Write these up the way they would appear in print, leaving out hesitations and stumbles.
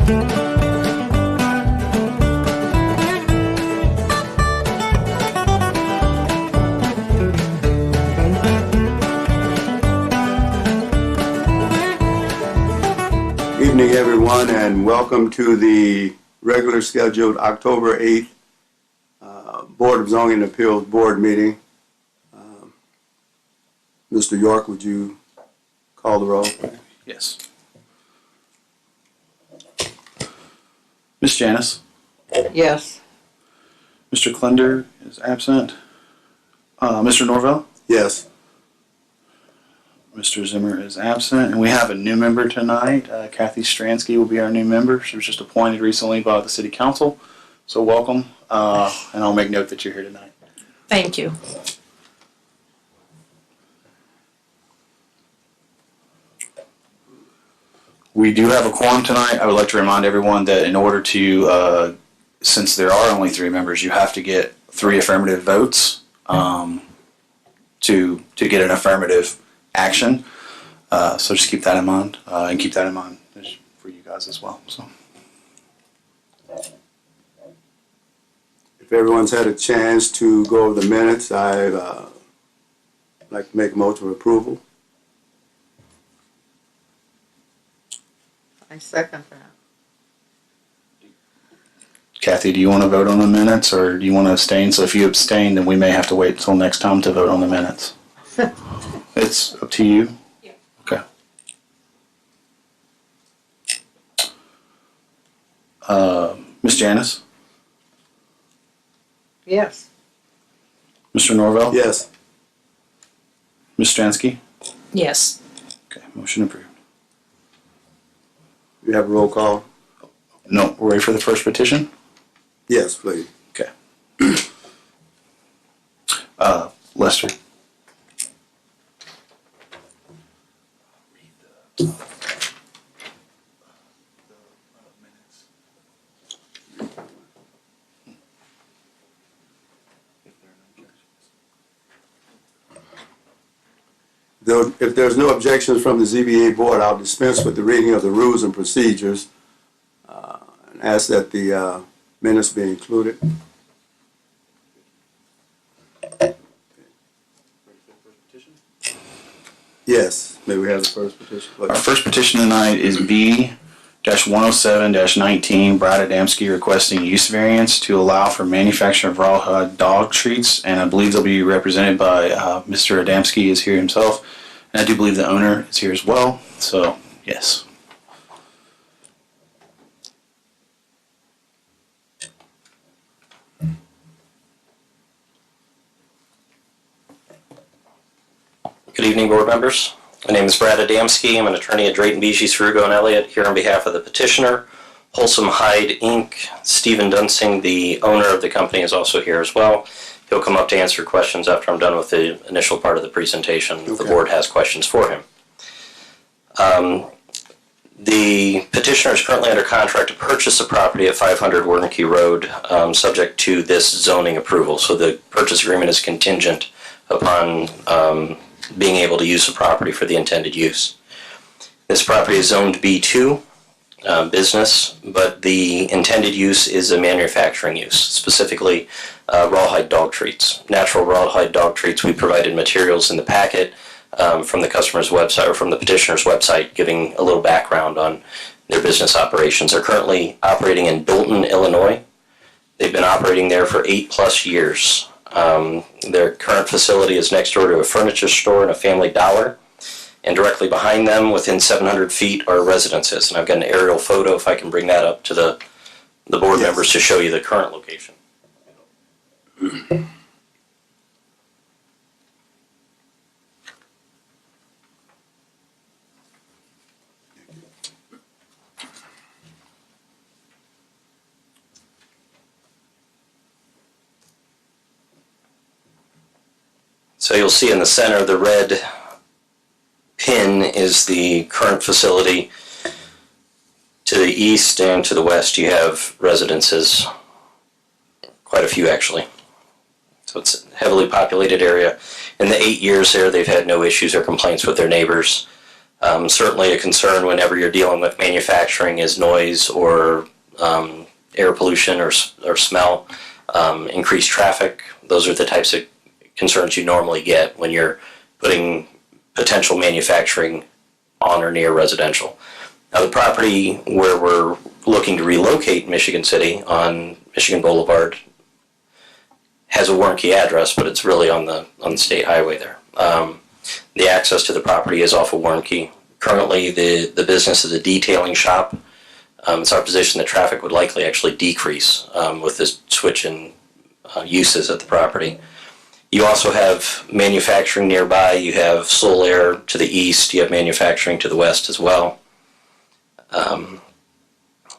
Evening, everyone, and welcome to the regular scheduled October 8th Board of Zoning Appeals Board meeting. Mr. York, would you call the roll? Yes. Ms. Janice? Yes. Mr. Klender is absent. Mr. Norvell? Yes. Mr. Zimmer is absent. And we have a new member tonight. Kathy Stransky will be our new member. She was just appointed recently by the City Council. So welcome. And I'll make note that you're here tonight. Thank you. We do have a quorum tonight. I would like to remind everyone that in order to, since there are only 3 members, you have to get 3 affirmative votes to get an affirmative action. So just keep that in mind, and keep that in mind for you guys as well. So, If everyone's had a chance to go over the minutes, I'd like to make a motion of approval. I second that. Kathy, do you want to vote on the minutes, or do you want to abstain? So if you abstain, then we may have to wait until next time to vote on the minutes. It's up to you. Yeah. Okay. Ms. Janice? Yes. Mr. Norvell? Yes. Ms. Stransky? Yes. Okay, motion approved. You have a roll call? No, we're ready for the first petition? Yes, please. Okay. Lester? If there's no objections from the ZBA board, I'll dispense with the reading of the rules and procedures and ask that the minutes be included. Yes, may we have the first petition, please? Our first petition tonight is B-107-19, Brad Adamski requesting use variance to allow for manufacture of rawhide dog treats, and I believe they'll be represented by Mr. Adamski is here himself, and I do believe the owner is here as well, so yes. Good evening, board members. My name is Brad Adamski. I'm an attorney at Drayton, Beeges, Frugo, and Elliott, here on behalf of the petitioner, Wholesome Hide, Inc. Stephen Dunsing, the owner of the company, is also here as well. He'll come up to answer questions after I'm done with the initial part of the presentation. If the board has questions for him. The petitioner is currently under contract to purchase a property at 500 Wernicke Road, subject to this zoning approval. So the purchase agreement is contingent upon being able to use the property for the intended use. This property is zoned B2, business, but the intended use is a manufacturing use, specifically rawhide dog treats. Natural rawhide dog treats. We provided materials in the packet from the customer's website, or from the petitioner's website, giving a little background on their business operations. They're currently operating in Dolton, Illinois. They've been operating there for 8+ years. Their current facility is next door to a furniture store and a Family Dollar, and directly behind them, within 700 feet, are residences. And I've got an aerial photo, if I can bring that up to the board members to show you the current location. So you'll see in the center, the red pin is the current facility. To the east and to the west, you have residences, quite a few actually. So it's a heavily populated area. In the 8 years there, they've had no issues or complaints with their neighbors. Certainly a concern whenever you're dealing with manufacturing is noise or air pollution or smell, increased traffic. Those are the types of concerns you normally get when you're putting potential manufacturing on or near residential. Now, the property where we're looking to relocate Michigan City on Michigan Boulevard has a warranty address, but it's really on the state highway there. The access to the property is off of warranty. Currently, the business is a detailing shop. It's our position that traffic would likely actually decrease with this switch in uses at the property. You also have manufacturing nearby. You have Soul Air to the east. You have manufacturing to the west as well.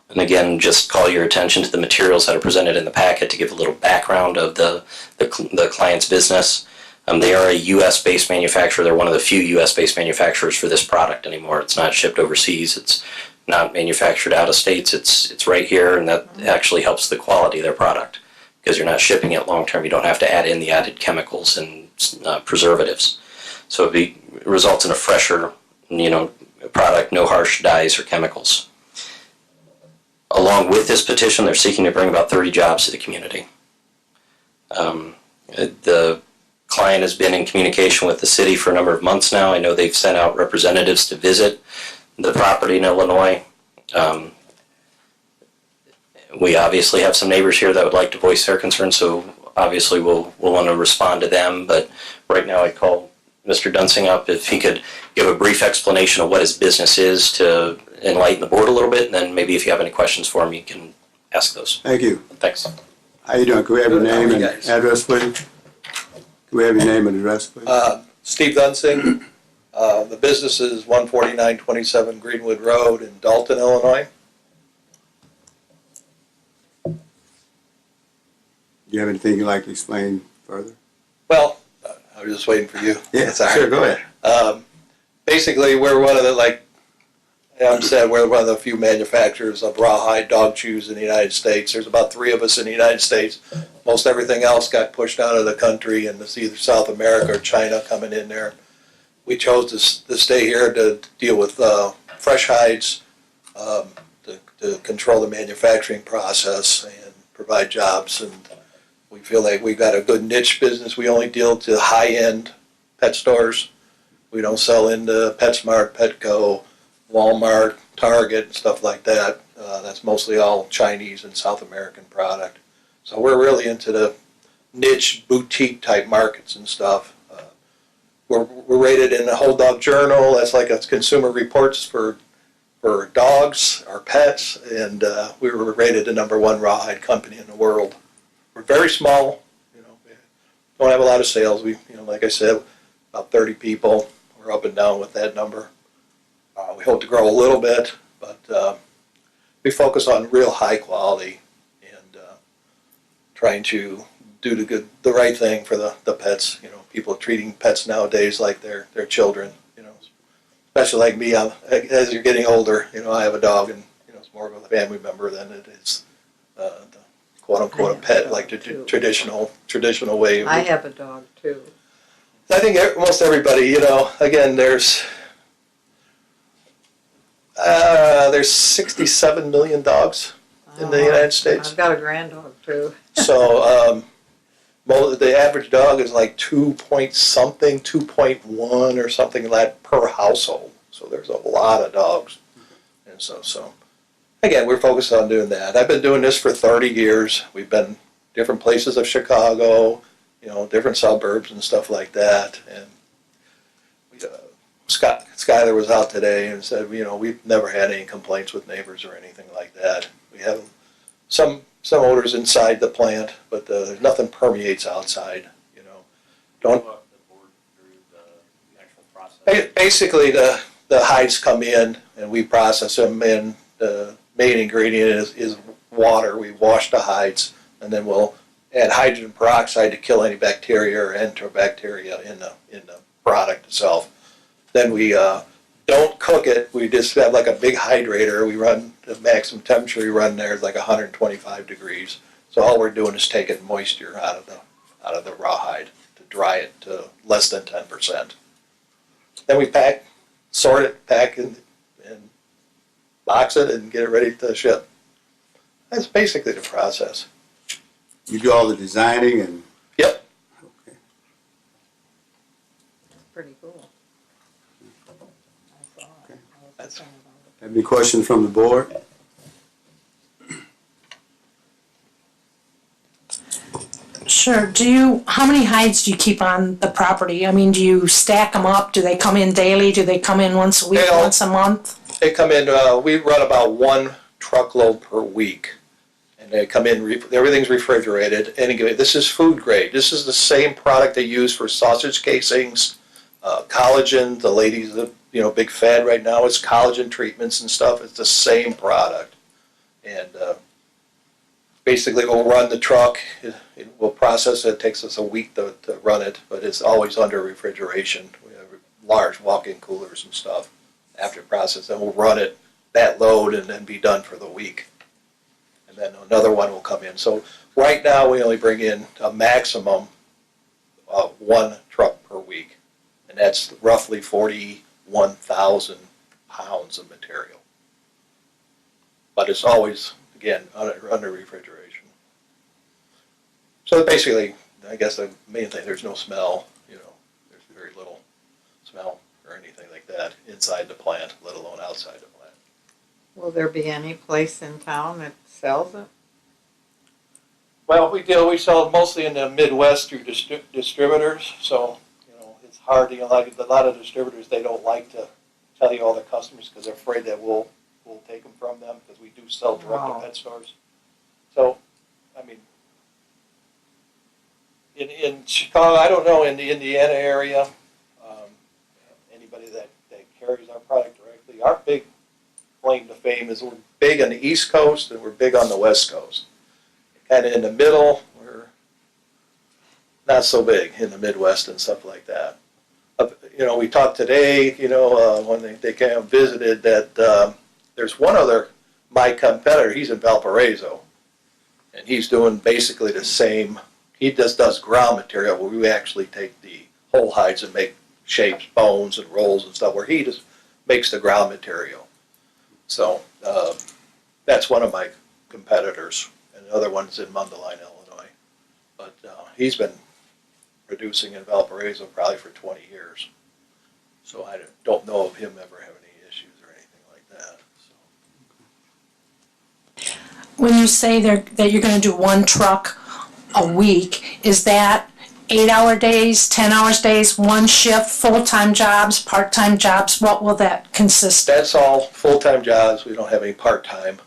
And again, just call your attention to the materials that are presented in the packet to give a little background of the client's business. They are a U.S.-based manufacturer. They're one of the few U.S.-based manufacturers for this product anymore. It's not shipped overseas. It's not manufactured out of states. It's right here, and that actually helps the quality of their product because you're not shipping it long term. You don't have to add in the added chemicals and preservatives. So it results in a fresher, product, no harsh dyes or chemicals. Along with this petition, they're seeking to bring about 30 jobs to the community. The client has been in communication with the city for a number of months now. I know they've sent out representatives to visit the property in Illinois. We obviously have some neighbors here that would like to voice their concerns, so obviously we'll want to respond to them. But right now I'd call Mr. Dunsing up if he could give a brief explanation of what his business is to enlighten the board a little bit, and then maybe if you have any questions for him, you can ask those. Thank you. Thanks. How you doing? Can we have your name and address, please? Can we have your name and address, please? Steve Dunsing. The business is 14927 Greenwood Road in Dalton, Illinois. Do you have anything you'd like to explain further? Well, I was just waiting for you. Yes, sure, go ahead. Basically, we're one of the, like Adam said, we're one of the few manufacturers of rawhide dog chews in the United States. There's about 3 of us in the United States. Most everything else got pushed out of the country, and it's either South America or China coming in there. We chose to stay here to deal with fresh hides, to control the manufacturing process and provide jobs. And we feel like we've got a good niche business. We only deal to high-end pet stores. We don't sell into PetSmart, Petco, Walmart, Target, stuff like that. That's mostly all Chinese and South American product. So we're really into the niche boutique type markets and stuff. We're rated in the Whole Dog Journal. That's like a consumer reports for dogs, our pets, and we were rated the #1 rawhide company in the world. We're very small, we don't have a lot of sales. We, like I said, about 30 people. We're up and down with that number. We hope to grow a little bit, but we focus on real high quality and trying to do the right thing for the pets. People are treating pets nowadays like they're children. Especially like me. As you're getting older, I have a dog, and it's more of a family member than it is the quote unquote a pet, like the traditional way. I have a dog too. I think most everybody, again, there's 67 million dogs in the United States. I've got a grand dog too. So the average dog is like 2.1 or something like that per household. So there's a lot of dogs. And so again, we're focused on doing that. I've been doing this for 30 years. We've been different places of Chicago, different suburbs and stuff like that. And Skyler was out today and said, we've never had any complaints with neighbors or anything like that. We have some odors inside the plant, but nothing permeates outside. Basically, the hides come in and we process them, and the main ingredient is water. We wash the hides, and then we'll add hydrogen peroxide to kill any bacteria or enter bacteria in the product itself. Then we don't cook it. We just have like a big hydrator. We run the maximum temperature we run there is like 125 degrees. So all we're doing is taking moisture out of the rawhide to dry it to less than 10%. Then we pack, sort it, pack it, and box it, and get it ready to ship. That's basically the process. You do all the designing and, Yep. okay. Pretty cool. I saw it. Okay. I was That's- thinking about Have any questions from the board? Sure. How many hides do you keep on the property? I mean, do you stack them up? Do they come in daily? Do they come in once a week, They all- once a month? They come in, we run about 1 truckload per week. And they come in, everything's refrigerated. Anyway, this is food grade. This is the same product they use for sausage casings, collagen. The ladies, big fad right now is collagen treatments and stuff. It's the same product. And basically, we'll run the truck. We'll process it. It takes us a week to run it, but it's always under refrigeration. We have large walk-in coolers and stuff after process. Then we'll run it, that load, and then be done for the week. And then another one will come in. So right now, we only bring in a maximum of 1 truck per week. And that's roughly 41,000 pounds of material. But it's always, again, under refrigeration. So basically, I guess the main thing, there's no smell, there's very little smell or anything like that inside the plant, let alone outside the plant. it. Will there be any place in town that sells it? Well, we sell mostly in the Midwest through distributors, so, it's hard, like a lot of distributors, they don't like to tell you all their customers because they're afraid that we'll take them from them, because we do sell direct Wow. to pet stores. So, I mean, in Chicago, I don't know, in the Indiana area, anybody that carries our product directly, our big claim to fame is we're big on the East Coast and we're big on the West Coast. Kind of in the middle, we're not so big in the Midwest and stuff like that. We talked today, when they came and visited, that there's one other, my competitor, he's in Valparaiso, and he's doing basically the same. He just does ground material, where we actually take the whole hides and make shapes, bones, and rolls and stuff, where he just makes the ground material. So that's one of my competitors, and the other one's in Mundelein, Illinois. But he's been producing in Valparaiso probably for 20 years. So I don't know of him ever having any issues or anything like that. So. When you say that you're going to do 1 truck a week, is that 8-hour days, 10-hour days, 1 shift, full-time jobs, part-time jobs? What will that consist of? That's all full-time jobs. We don't have any part-time.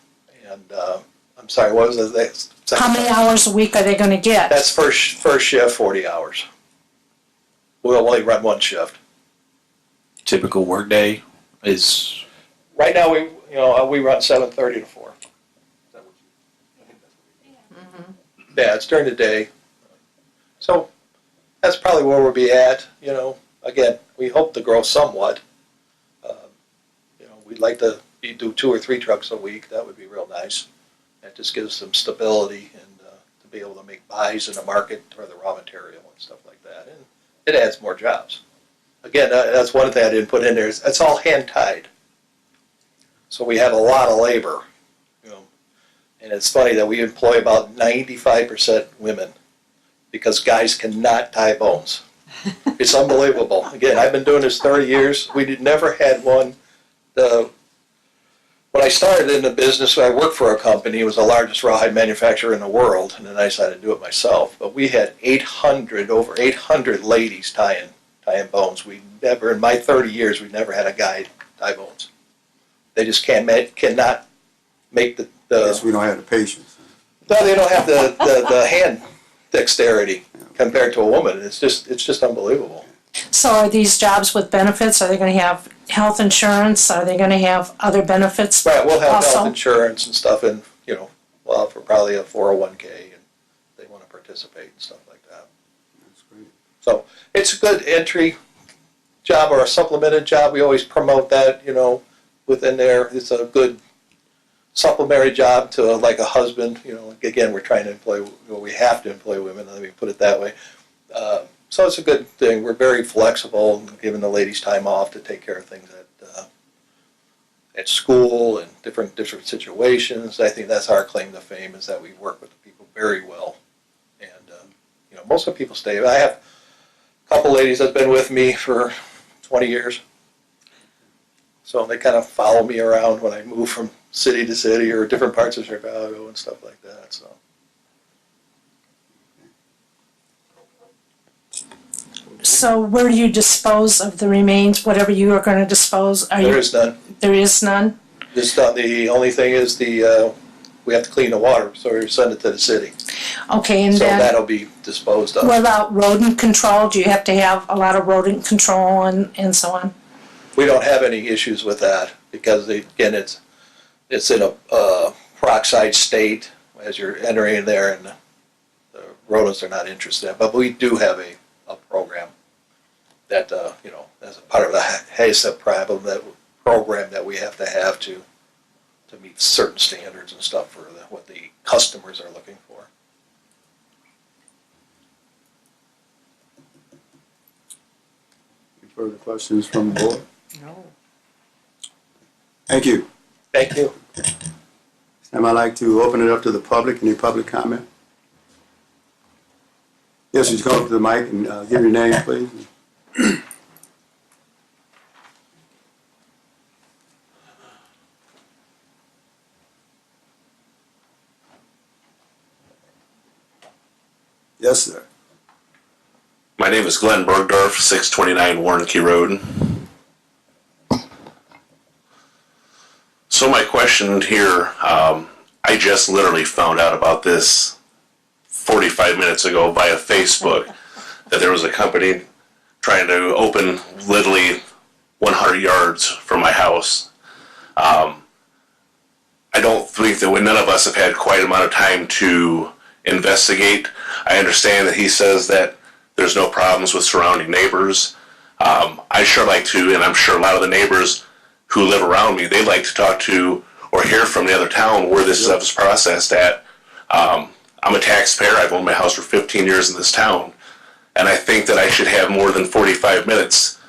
And I'm sorry, what was the next? How many hours a week are they going to get? That's first shift, 40 hours. We'll only run 1 shift. Typical workday is Right now, we run 7:30 to 4. Yeah, it's during the day. So that's probably where we'll be at. Again, we hope to grow somewhat. We'd like to do 2 or 3 trucks a week. That would be real nice. That just gives some stability and to be able to make buys in the market for the raw material and stuff like that. And it adds more jobs. Again, that's one thing I didn't put in there. It's all hand-tied. So we have a lot of labor. And it's funny that we employ about 95% women because guys cannot tie bones. It's unbelievable. Again, I've been doing this 30 years. We never had one. When I started in the business, I worked for a company. It was the largest rawhide manufacturer in the world, and then I decided to do it myself. But we had over 800 ladies tying bones. We never, in my 30 years, we never had a guy tie bones. They just cannot make the Yes, we don't have the patience. no, they don't have the hand dexterity compared to a woman. It's just unbelievable. So are these jobs with benefits? Are they going to have health insurance? Are they going to have other benefits? Right, we'll have also? health insurance and stuff, and we'll offer probably a 401k, and they want to participate and stuff like that. That's great. So it's a good entry job or a supplemented job. We always promote that, within there. It's a good supplementary job to like a husband. Again, we're trying to employ, we have to employ women. Let me put it that way. So it's a good thing. We're very flexible, giving the ladies time off to take care of things at school and different situations. I think that's our claim to fame, is that we work with the people very well. And, most of the people stay. I have a couple ladies that's been with me for 20 years. So they kind of follow me around when I move from city to city or different parts of Chicago and stuff like that. So. So where do you dispose of the remains, whatever you are going to dispose? There is none. There is none? The only thing is we have to clean the water, so we send it to the city. Okay, and So then that'll be disposed of. what about rodent control? Do you have to have a lot of rodent control and so on? We don't have any issues with that because, again, it's in a peroxide state as you're entering there, and the rodents are not interested. But we do have a program that, as a part of the HACCP program that we have to meet certain standards and stuff for what the customers are looking for. Any further questions from the board? No. Thank you. Thank you. And I'd like to open it up to the public. Any public comment? Yes, you come up to the mic and give your name, please. Yes, sir. My name is Glenn Bergdorf, 629 Warnke Road. So my question here, I just literally found out about this 45 minutes ago via Facebook, that there was a company trying to open literally 100 yards from my house. I don't think that none of us have had quite amount of time to investigate. I understand that he says that there's no problems with surrounding neighbors. I sure like to, and I'm sure a lot of the neighbors who live around me, they like to talk to or hear from the other town where this stuff is processed at. I'm a taxpayer. I've owned my house for 15 years in this town, and I think that I should have more than 45 minutes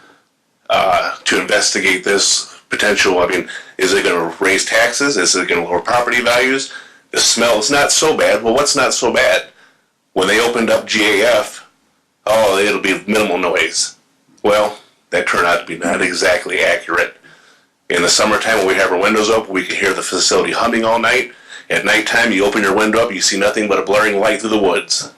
to investigate this potential. I mean, is it going to raise taxes? Is it going to lower property values? The smell is not so bad. Well, what's not so bad? When they opened up GAF, oh, it'll be minimal noise. Well, that turned out to be not exactly accurate. In the summertime, when we have our windows open, we can hear the facility humming all night. At nighttime, you open your window up, you see nothing but a blaring light through the woods.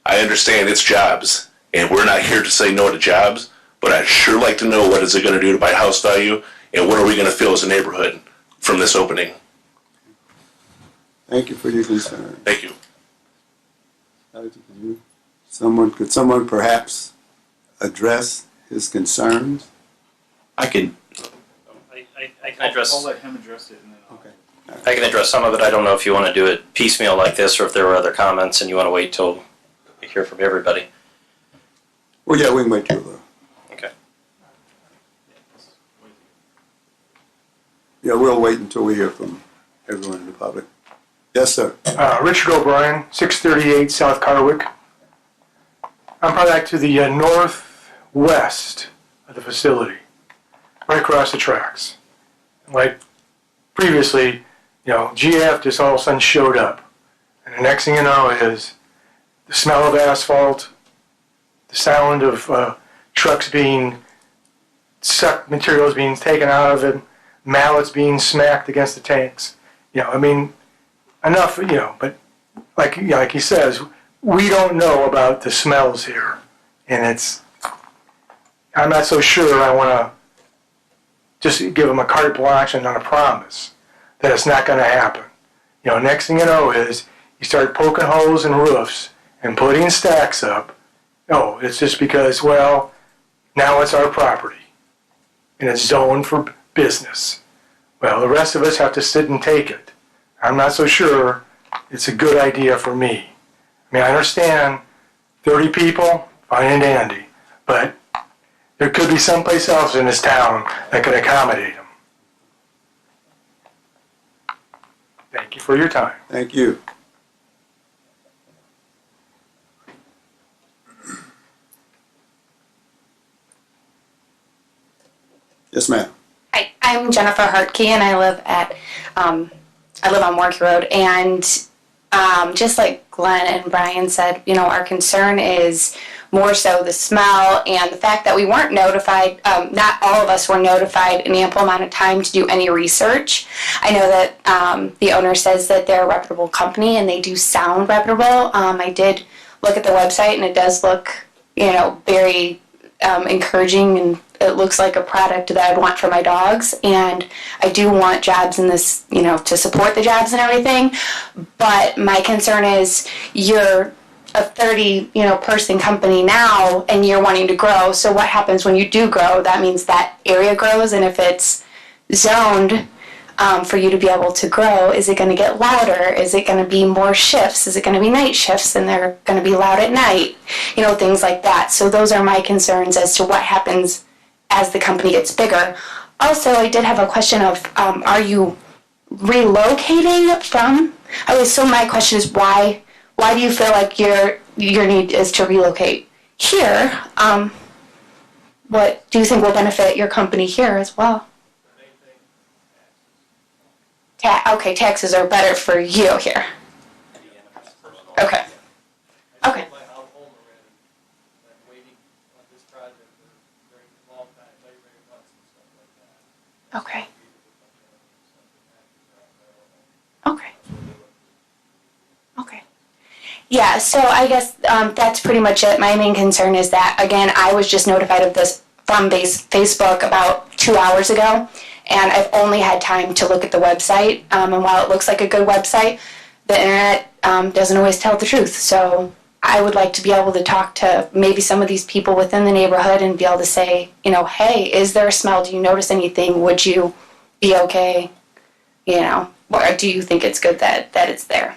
I understand it's jobs, and we're not here to say no to jobs, but I'd sure like to know what is it going to do to my house value, and what are we going to feel as a neighborhood from this opening. Thank you for your concern. Thank you. Could someone perhaps address his concerns? I can. I can address. I'll let him address it. And then Okay. I can address some of it. I don't know if you want to do it piecemeal like this, or if there were other comments and you want to wait till we hear from everybody. Well, yeah, we can wait till the. Okay. Yeah, we'll wait until we hear from everyone in the public. Yes, sir. Richard O'Brien, 638 South Carwick. I'm probably back to the northwest of the facility, right across the tracks. Like previously, GF just all of a sudden showed up. And the next thing you know is the smell of asphalt, the sound of trucks being sucked, materials being taken out of it, mallets being smacked against the tanks. Enough, but like he says, we don't know about the smells here. And I'm not so sure I want to just give them a carte blanche and not a promise that it's not going to happen. Next thing you know is you start poking holes in roofs and putting stacks up. Oh, it's just because, well, now it's our property and it's zoned for business. Well, the rest of us have to sit and take it. I'm not so sure it's a good idea for me. I understand 30 people, fine and dandy, but there could be someplace else in this town that could accommodate them. Thank you for your time. Thank you. Yes, ma'am. Hi, I'm Jennifer Hartke, and I live on Warnke Road. And just like Glenn and Brian said, our concern is more so the smell and the fact that we weren't notified. Not all of us were notified an ample amount of time to do any research. I know that the owner says that they're a reputable company, and they do sound reputable. I did look at the website, and it does look, very encouraging, and it looks like a product that I'd want for my dogs. And I do want jobs in this, to support the jobs and everything. But my concern is you're a 30, person company now, and you're wanting to grow. So what happens when you do grow? That means that area grows, and if it's zoned for you to be able to grow, is it going to get louder? Is it going to be more shifts? Is it going to be night shifts, and they're going to be loud at night? Things like that. So those are my concerns as to what happens as the company gets bigger. Also, I did have a question of, are you relocating from? So my question is, why do you feel like your need is to relocate here? What do you think will benefit your company here as well? Okay, taxes are better for you here. Okay. Okay. Okay. Okay. Okay. Yeah, so I guess that's pretty much it. My main concern is that, again, I was just notified of this from Facebook about 2 hours ago, and I've only had time to look at the website. And while it looks like a good website, the internet doesn't always tell the truth. So I would like to be able to talk to maybe some of these people within the neighborhood and be able to say, hey, is there a smell? Do you notice anything? Would you be okay? Or do you think it's good that it's there?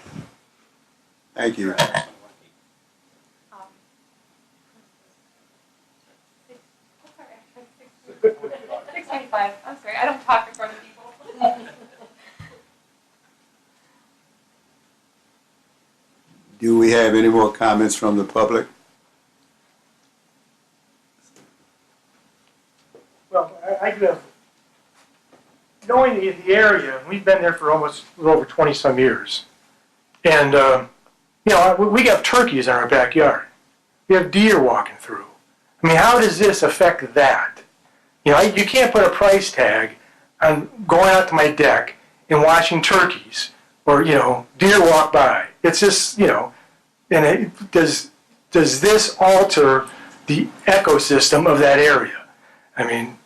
Thank you. 625. I'm sorry, I don't talk in front of people. Do we have any more comments from the public? Well, I do have, knowing the area, we've been there for almost over 20-some years. And, we have turkeys in our backyard. We have deer walking through. I mean, how does this affect that? You can't put a price tag on going out to my deck and watching turkeys or, deer walk by. It's just, and does this alter the ecosystem of that area? I mean,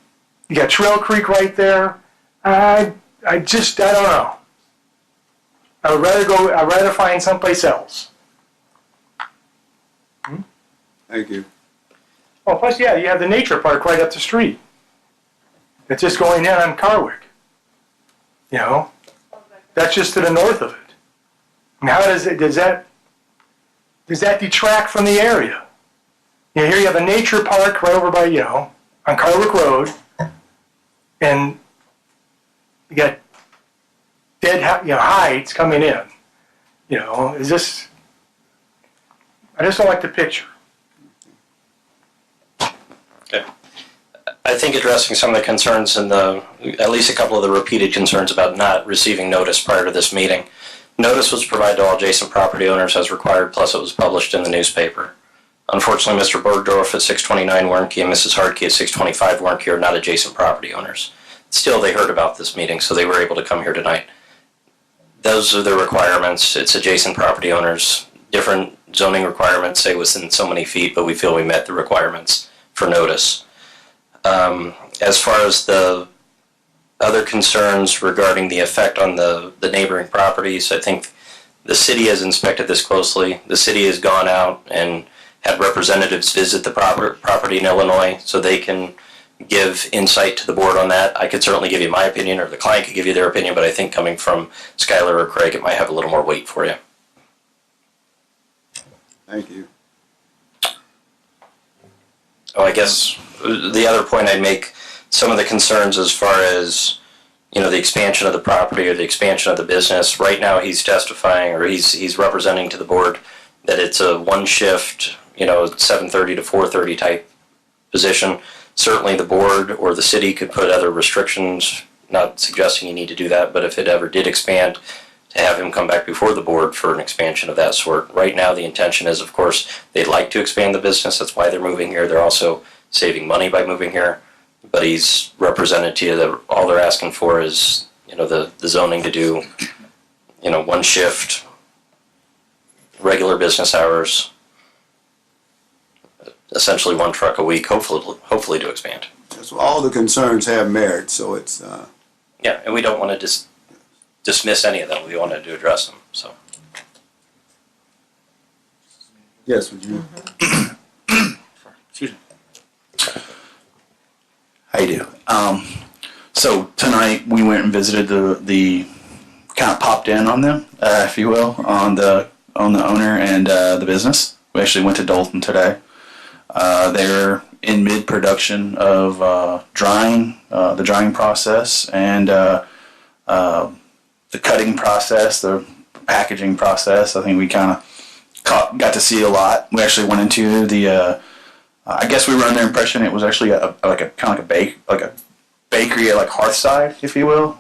you got Trail Creek right there. I don't know. I'd rather find someplace else. Thank you. Oh, plus, yeah, you have the nature park right up the street. It's just going in on Carwick. That's just to the north of it. And how does that detract from the area? Here you have a nature park right over by, on Carwick Road, and you got dead, hides coming in. Is this? I just don't like the picture. Okay. I think addressing some of the concerns and at least a couple of the repeated concerns about not receiving notice prior to this meeting. Notice was provided to all adjacent property owners as required, plus it was published in the newspaper. Unfortunately, Mr. Bergdorf at 629 Warnke and Mrs. Hartke at 625 Warnke are not adjacent property owners. Still, they heard about this meeting, so they were able to come here tonight. Those are the requirements. It's adjacent property owners. Different zoning requirements say within so many feet, but we feel we met the requirements for notice. As far as the other concerns regarding the effect on the neighboring properties, I think the city has inspected this closely. The city has gone out and had representatives visit the property in Illinois so they can give insight to the board on that. I could certainly give you my opinion, or the client could give you their opinion, but I think coming from Skylar or Craig, it might have a little more weight for you. Thank you. Oh, I guess the other point I'd make, some of the concerns as far as, the expansion of the property or the expansion of the business. Right now he's testifying, or he's representing to the board that it's a one shift, 7:30 to 4:30 type position. Certainly the board or the city could put other restrictions, not suggesting you need to do that, but if it ever did expand, to have him come back before the board for an expansion of that sort. Right now, the intention is, of course, they'd like to expand the business. That's why they're moving here. They're also saving money by moving here. But he's represented to you that all they're asking for is, the zoning to do, one shift, regular business hours, essentially one truck a week, hopefully to expand. So all the concerns have merit, so it's, Yeah, and we don't want to dismiss any of them. We wanted to address them. So yes, would you? Excuse me. How you do? So tonight we went and visited the kind of popped in on them, if you will, on the owner and the business. We actually went to Dalton today. They're in mid-production of drying, the drying process, and the cutting process, the packaging process. I think we kind of got to see a lot. We actually went into the. I guess we were under the impression it was actually a bakery at like Hearthside, if you will,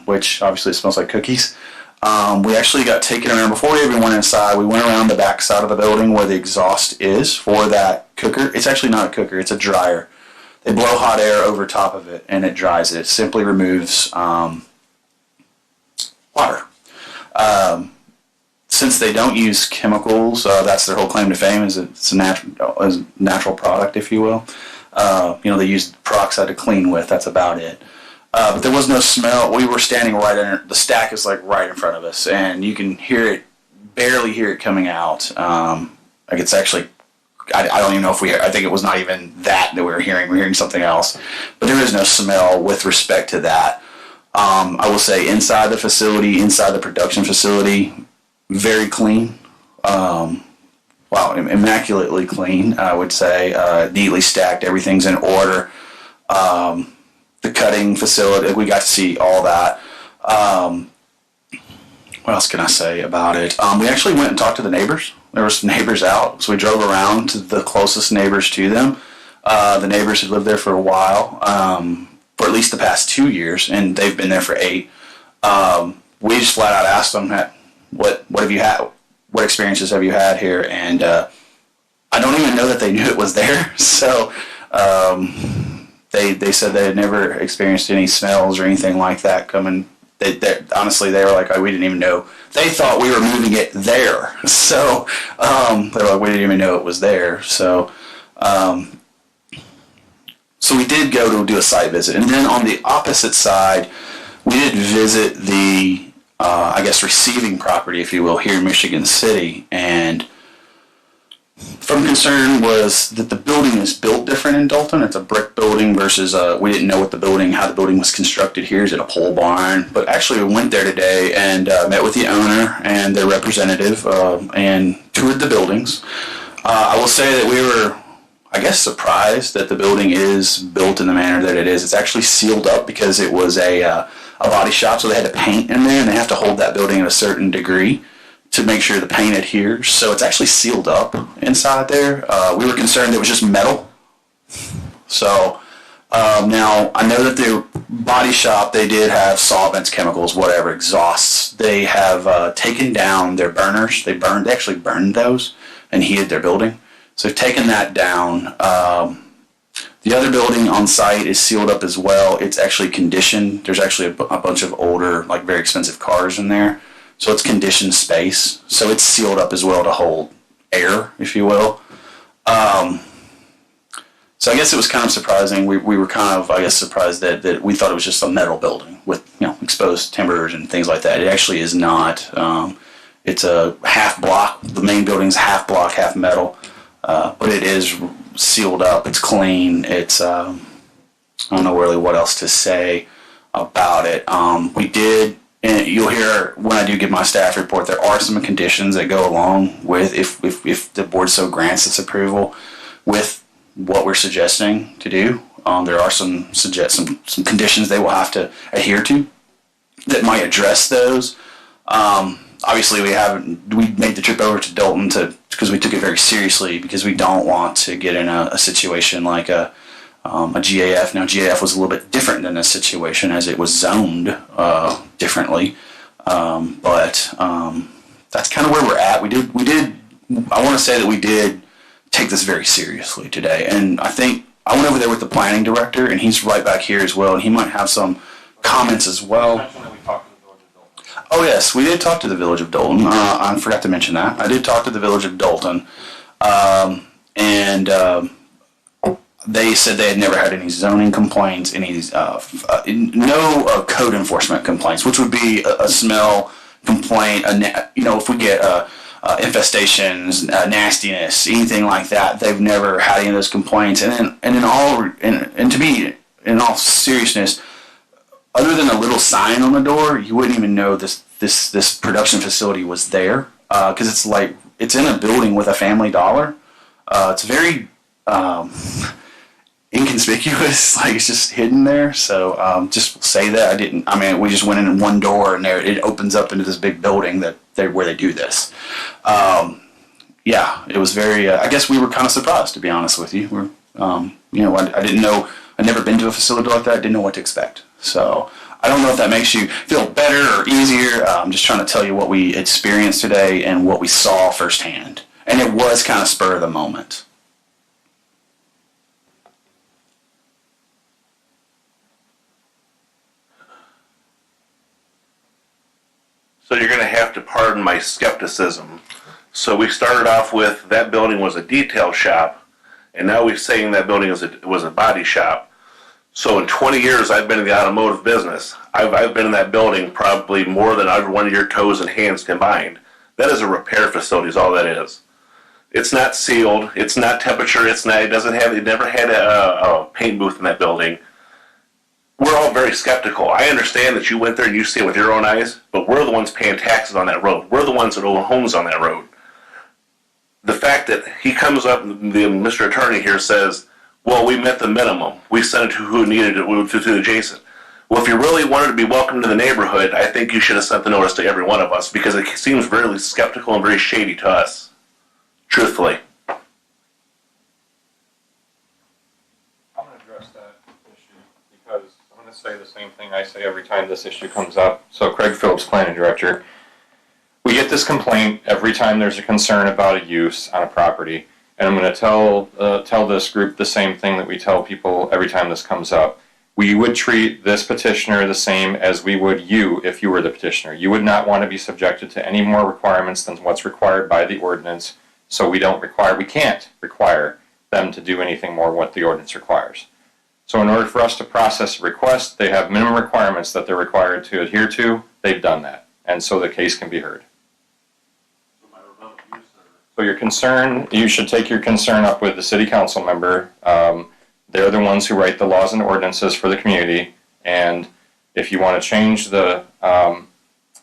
which obviously smells like cookies. We actually got taken around before we even went inside. We went around the back side of the building where the exhaust is for that cooker. It's actually not a cooker; it's a dryer. They blow hot air over top of it, and it dries it. It simply removes water. Since they don't use chemicals, that's their whole claim to fame. Is it's a natural product, if you will. They use peroxide to clean with. That's about it. But there was no smell. We were standing right in the stack is like right in front of us, and you can barely hear it coming out. Like it's actually, I don't even know if I think it was not even that we were hearing. We're hearing something else, but there is no smell with respect to that. I will say inside the facility, inside the production facility, very clean. Immaculately clean, I would say. Neatly stacked, everything's in order. The cutting facility, we got to see all that. What else can I say about it? We actually went and talked to the neighbors. There were some neighbors out, so we drove around to the closest neighbors to them. The neighbors had lived there for a while, for at least the past 2 years, and they've been there for 8. We just flat out asked them, what have you had? What experiences have you had here? And I don't even know that they knew it was there. So they said they had never experienced any smells or anything like that coming. Honestly, they were like, we didn't even know. They thought we were moving it there. So they were like, we didn't even know it was there. So we did go to do a site visit. And then on the opposite side, we did visit the receiving property, if you will, here in Michigan City. And from concern was that the building is built different in Dalton. It's a brick building versus we didn't know how the building was constructed here. Is it a pole barn? But actually we went there today and met with the owner and their representative and toured the buildings. I will say that we were, surprised that the building is built in the manner that it is. It's actually sealed up because it was a body shop, so they had to paint in there, and they have to hold that building at a certain degree to make sure the paint adheres. So it's actually sealed up inside there. We were concerned it was just metal. So now I know that the body shop, they did have solvents, chemicals, whatever, exhausts. They have taken down their burners. They actually burned those and heated their building. So they've taken that down. The other building on site is sealed up as well. It's actually conditioned. There's actually a bunch of older, like very expensive cars in there. So it's conditioned space. So it's sealed up as well to hold air, if you will. So I guess it was kind of surprising. We were kind of, surprised that we thought it was just a metal building with, exposed timbers and things like that. It actually is not. It's a half block. The main building's half block, half metal. But it is sealed up. It's clean. It's I don't know really what else to say about it. We did, and you'll hear when I do give my staff report, there are some conditions that go along with if the board so grants its approval with what we're suggesting to do. There are some conditions they will have to adhere to that might address those. Obviously, we made the trip over to Dalton because we took it very seriously because we don't want to get in a situation like a a GAF. Now, GAF was a little bit different than this situation as it was zoned differently. But that's kind of where we're at. I want to say that we did take this very seriously today. And I think I went over there with the planning director, and he's right back here as well, and he might have some comments as well. Oh, yes, we did talk to the Village of Dolton. I forgot to mention that. I did talk to the Village of Dolton. And they said they had never had any zoning complaints, no code enforcement complaints, which would be a smell complaint. If we get infestations, nastiness, anything like that, they've never had any of those complaints. And to me, in all seriousness, other than a little sign on the door, you wouldn't even know this production facility was there because it's in a building with a Family Dollar. It's very inconspicuous, like it's just hidden there. So just say that we just went in one door and there it opens up into this big building where they do this. It was very. I guess we were kind of surprised, to be honest with you. I didn't know. I'd never been to a facility like that. Didn't know what to expect. So I don't know if that makes you feel better or easier. I'm just trying to tell you what we experienced today and what we saw firsthand. And it was kind of spur of the moment. So you're going to have to pardon my skepticism. So we started off with that building was a detail shop, and now we're saying that building was a body shop. So in 20 years, I've been in the automotive business. I've been in that building probably more than every one of your toes and hands combined. That is a repair facility is all that is. It's not sealed. It's not temperature. It never had a paint booth in that building. We're all very skeptical. I understand that you went there and you see it with your own eyes, but we're the ones paying taxes on that road. We're the ones that own homes on that road. The fact that he comes up, Mr. Attorney here says, well, we met the minimum. We sent it to who needed it, to adjacent. Well, if you really wanted to be welcome to the neighborhood, I think you should have sent the notice to every one of us because it seems very skeptical and very shady to us. Truthfully. I'm going to address that issue because I'm going to say the same thing I say every time this issue comes up. So Craig Phillips, Planning Director, we get this complaint every time there's a concern about a use on a property. And I'm going to tell this group the same thing that we tell people every time this comes up. We would treat this petitioner the same as we would you if you were the petitioner. You would not want to be subjected to any more requirements than what's required by the ordinance. So we can't require them to do anything more what the ordinance requires. So in order for us to process a request, they have minimum requirements that they're required to adhere to. They've done that. And so the case can be heard. So your concern, you should take your concern up with the city council member. They're the ones who write the laws and ordinances for the community. And if you want to change the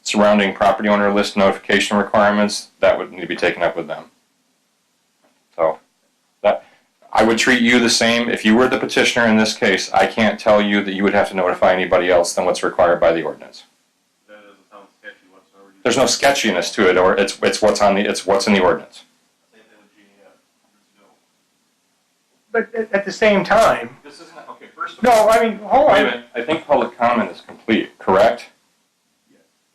surrounding property owner list notification requirements, that would need to be taken up with them. So I would treat you the same. If you were the petitioner in this case, I can't tell you that you would have to notify anybody else than what's required by the ordinance. That doesn't sound sketchy whatsoever. There's no sketchiness to it, or it's what's in the ordinance. But at the same time, This isn't okay. First of all, hold wait a on. minute. I think public comment is complete. Correct?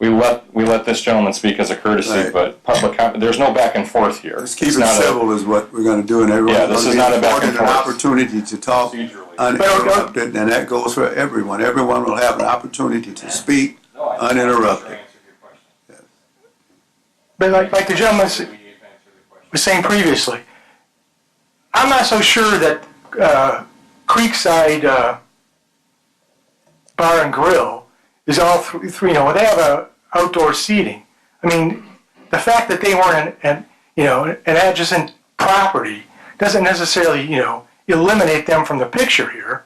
We let this gentleman speak as a courtesy, Right. but public comment. There's no back and forth here. Let's keep it civil is what we're going to do, and everyone's Yeah, this going is to not be a back and afforded an forth. opportunity to talk Procedurally. uninterrupted, and that goes for everyone. Everyone will have an opportunity to speak uninterrupted. But like the gentleman was saying previously, I'm not so sure that Creekside Bar and Grill is all three. They have outdoor seating. I mean, the fact that they weren't an adjacent property doesn't necessarily eliminate them from the picture here.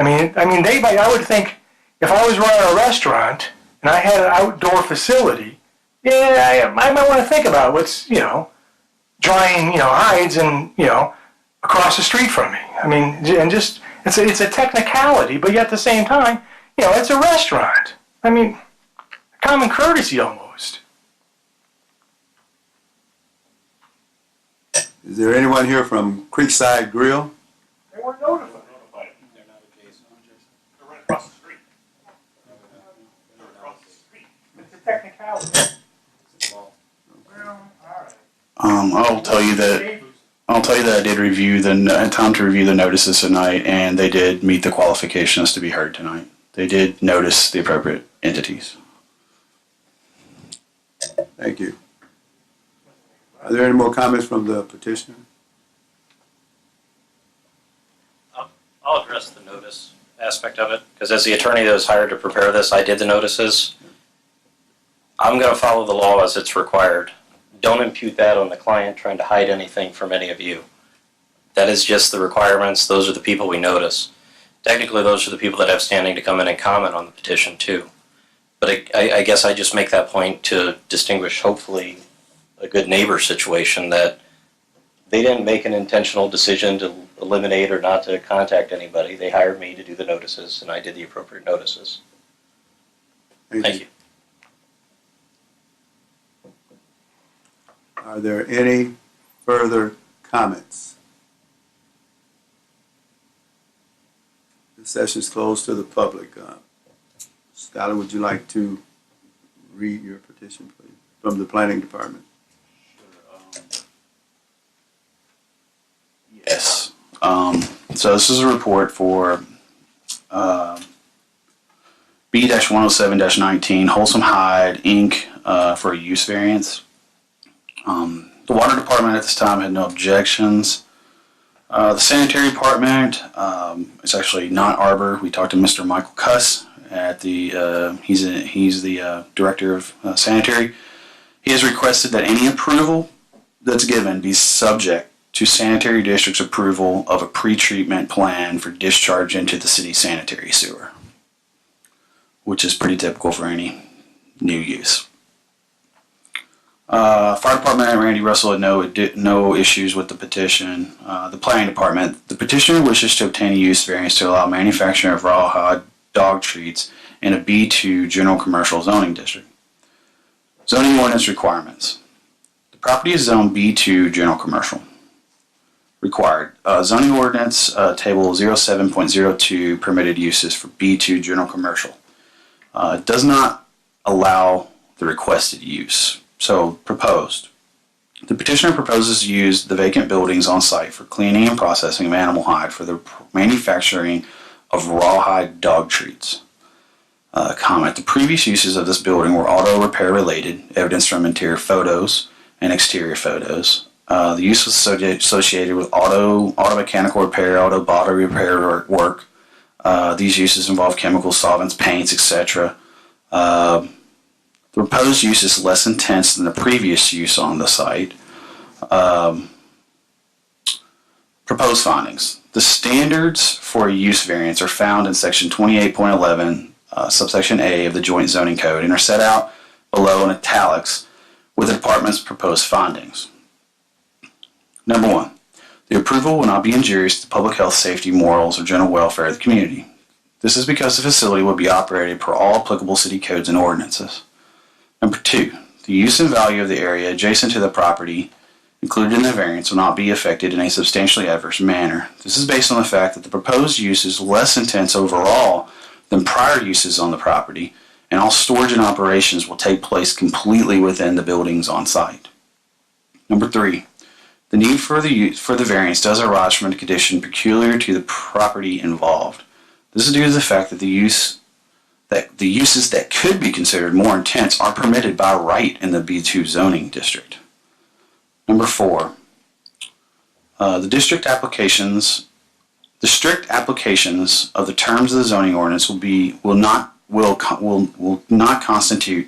I would think if I was running a restaurant and I had an outdoor facility, I might want to think about what's drying hides and across the street from me. I mean, and just it's a technicality, but yet at the same time, it's a restaurant. I mean, common courtesy almost. Is there anyone here from Creekside Grill? They weren't notified. I'll tell you that I did review had time to review the notices tonight, and they did meet the qualifications to be heard tonight. They did notice the appropriate entities. Thank you. Are there any more comments from the petitioner? I'll address the notice aspect of it, because as the attorney that was hired to prepare this, I did the notices. I'm going to follow the law as it's required. Don't impute that on the client trying to hide anything from any of you. That is just the requirements. Those are the people we notice. Technically, those are the people that have standing to come in and comment on the petition, too. But I guess I just make that point to distinguish, hopefully, a good neighbor situation, that they didn't make an intentional decision to eliminate or not to contact anybody. They hired me to do the notices, and I did the appropriate notices. Thank you. Are there any further comments? The session is closed to the public. Skylar, would you like to read your petition, please, from the planning department? Yes. So this is a report for B-107-19, Wholesome Hide, Inc., for a use variance. The water department at this time had no objections. The sanitary department, it's actually not Arbor. We talked to Mr. Michael Cuss at the, he's the director of sanitary. He has requested that any approval that's given be subject to sanitary district's approval of a pre-treatment plan for discharge into the city sanitary sewer, which is pretty typical for any new use. Fire department, Randy Russell had no issues with the petition. The planning department, the petitioner wishes to obtain a use variance to allow manufacturing of rawhide dog treats in a B2 general commercial zoning district. Zoning ordinance requirements. The property is zoned B2 general commercial. Required. Zoning ordinance table 07.02 permitted uses for B2 general commercial. It does not allow the requested use. So, proposed. The petitioner proposes to use the vacant buildings on site for cleaning and processing of animal hide for the manufacturing of rawhide dog treats. Comment. The previous uses of this building were auto repair related, evidenced from interior photos and exterior photos. The use was associated with auto mechanical repair, auto body repair work. These uses involve chemicals, solvents, paints, etc. The proposed use is less intense than the previous use on the site. Proposed findings. The standards for a use variance are found in section 28.11, subsection A of the Joint Zoning Code, and are set out below in italics with the department's proposed findings. Number one, the approval will not be injurious to public health, safety, morals, or general welfare of the community. This is because the facility will be operated per all applicable city codes and ordinances. Number two, the use and value of the area adjacent to the property included in the variance will not be affected in a substantially adverse manner. This is based on the fact that the proposed use is less intense overall than prior uses on the property, and all storage and operations will take place completely within the buildings on site. Number three, the need for the variance does arise from a condition peculiar to the property involved. This is due to the fact that the uses that could be considered more intense are permitted by right in the B2 zoning district. Number four, the strict applications of the terms of the zoning ordinance will constitute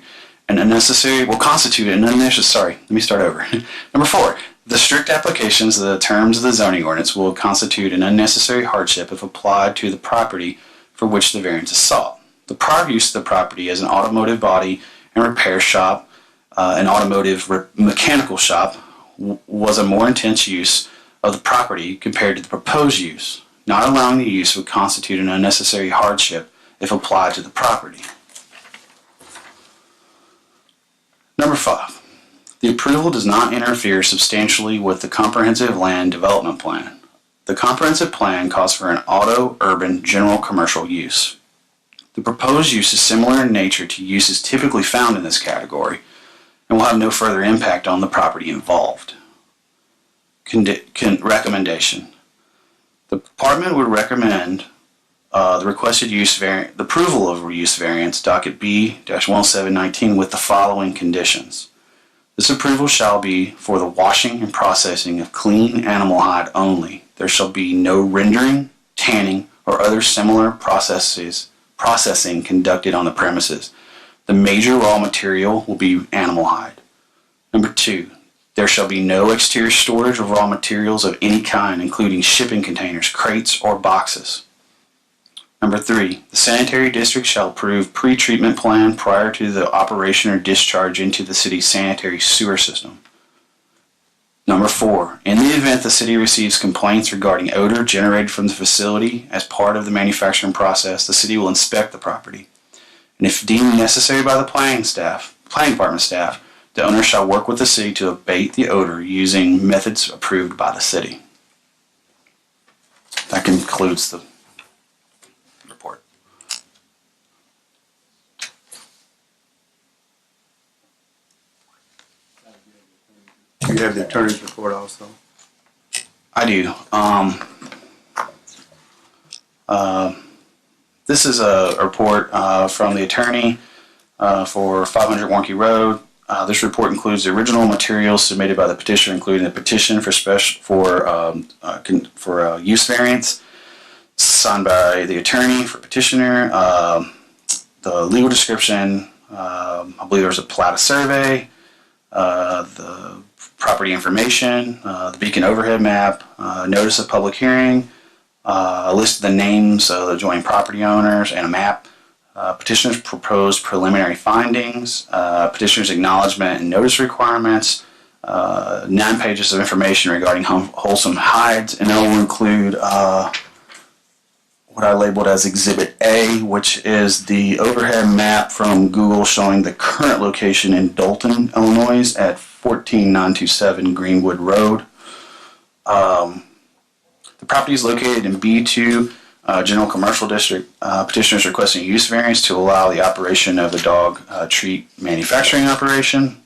an unnecessary. Let me start over. Number four, the strict applications of the terms of the zoning ordinance will constitute an unnecessary hardship if applied to the property for which the variance is sought. The prior use of the property as an automotive body and repair shop, an automotive mechanical shop, was a more intense use of the property compared to the proposed use. Not allowing the use would constitute an unnecessary hardship if applied to the property. Number five, the approval does not interfere substantially with the comprehensive land development plan. The comprehensive plan calls for an auto urban general commercial use. The proposed use is similar in nature to uses typically found in this category and will have no further impact on the property involved. Recommendation. The department would recommend the approval of use variance, docket B-1719, with the following conditions. This approval shall be for the washing and processing of clean animal hide only. There shall be no rendering, tanning, or other similar processing conducted on the premises. The major raw material will be animal hide. Number 2, there shall be no exterior storage of raw materials of any kind, including shipping containers, crates, or boxes. Number 3, the sanitary district shall approve pre-treatment plan prior to the operation or discharge into the city's sanitary sewer system. Number 4, in the event the city receives complaints regarding odor generated from the facility as part of the manufacturing process, the city will inspect the property. And if deemed necessary by the planning department staff, the owner shall work with the city to abate the odor using methods approved by the city. That concludes the report. Do you have the attorney's report also? I do. This is a report from the attorney for 500 Warnke Road. This report includes the original materials submitted by the petitioner, including the petition for use variance, signed by the attorney for petitioner, the legal description. I believe there's a plat of survey, the property information, the beacon overhead map, notice of public hearing, a list of the names of the adjoining property owners, and a map. Petitioner's proposed preliminary findings, petitioner's acknowledgement and notice requirements, 9 pages of information regarding wholesome hides, and that will include what I labeled as Exhibit A, which is the overhead map from Google showing the current location in Dalton, Illinois at 14927 Greenwood Road. The property is located in B2 General Commercial District. Petitioner is requesting a use variance to allow the operation of the dog treat manufacturing operation.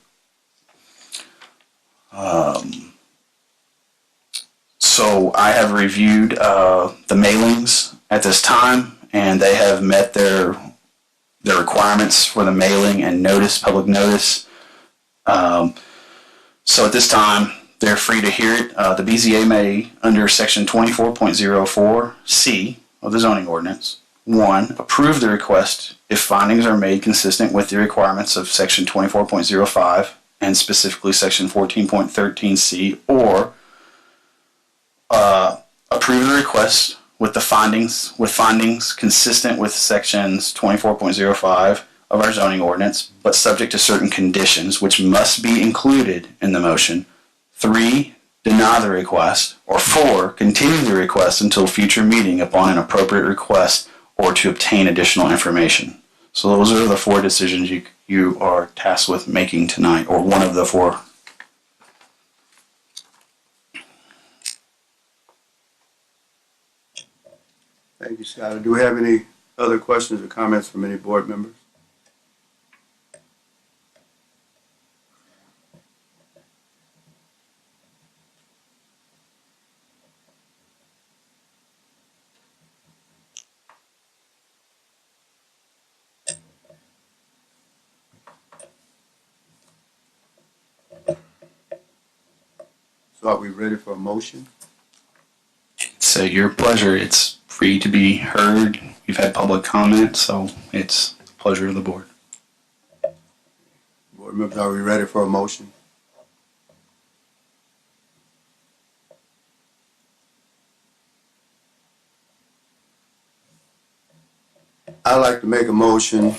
So I have reviewed the mailings at this time, and they have met their requirements for the mailing and notice, public notice. So at this time, they're free to hear it. The BZA may, under section 24.04C of the zoning ordinance, 1, approve the request if findings are made consistent with the requirements of section 24.05 and specifically section 14.13C, or approve the request with findings consistent with sections 24.05 of our zoning ordinance, but subject to certain conditions which must be included in the motion. 3, deny the request, or 4, continue the request until future meeting upon an appropriate request or to obtain additional information. So those are the 4 decisions you are tasked with making tonight, or one of the 4. Thank you, Scott. Do we have any other questions or comments from any board members? So are we ready for a motion? It's your pleasure. It's free to be heard. You've had public comment, so it's the pleasure of the board. Board members, are we ready for a motion? I'd like to make a motion